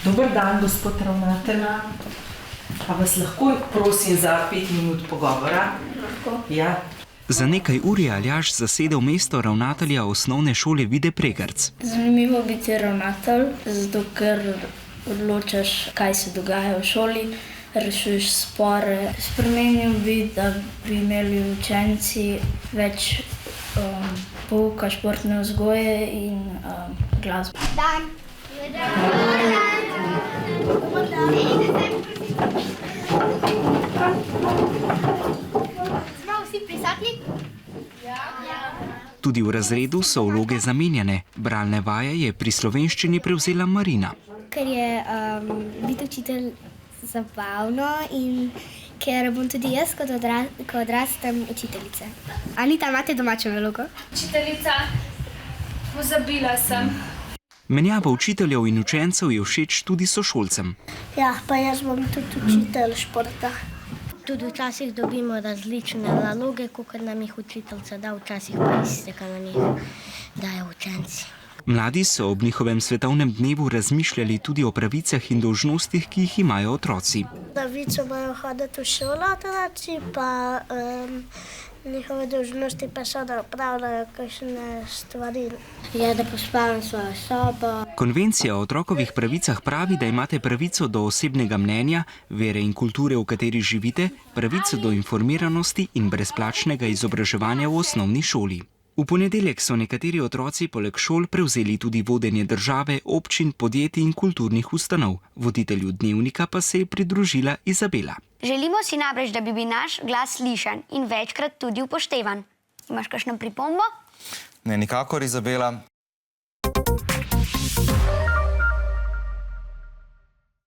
Dober dan, gospod ravnatelj. A vas lahko prosim za 5 minut pogovora? Lahko. Ja. Za nekaj ur je Aljaž zasedel mesto ravnatelja osnovne šole Vide Pregrc. Zanimivo biti ravnatelj, zato ker odločaš, kaj se dogaja v šoli, rešuješ spore. Spremenil bi, da bi imeli učenci več pouka, športne vzgoje in glasbe. Dan. Smo vsi prisotni? Tudi v razredu so vloge zamenjane. Bralne vaje je pri slovenščini prevzela Marina. Ker je biti učitelj zabavno in ker bom tudi jaz, ko odrastem, učiteljica. Anita, imate domačo nalogo? Učiteljica, pozabila sem. Menjava učiteljev in učencev je všeč tudi sošolcem. Ja, pa jaz bom tudi učitelj športa. Tudi včasih dobimo različne naloge, kot nam jih učiteljica da, včasih pa istega na njih dajo učenci. Mladi so ob njihovem svetovnem dnevu razmišljali tudi o pravicah in dolžnostih, ki jih imajo otroci. Pravico imajo hoditi v šolo otroci, pa njihove dolžnosti pa so, da opravljajo kakšne stvari. Ja, da pospavim svojo sobo. Konvencija o otrokovih pravicah pravi, da imate pravico do osebnega mnenja, vere in kulture, v kateri živite, pravico do informiranosti in brezplačnega izobraževanja v osnovni šoli. V ponedeljek so nekateri otroci poleg šol prevzeli tudi vodenje države, občin, podjetij in kulturnih ustanov. Voditelju Dnevnika pa se je pridružila Izabela. Želimo si namreč, da bi bil naš glas slišan in večkrat tudi upoštevan. Imaš kakšno pripombo? Ne, nikakor, Izabela.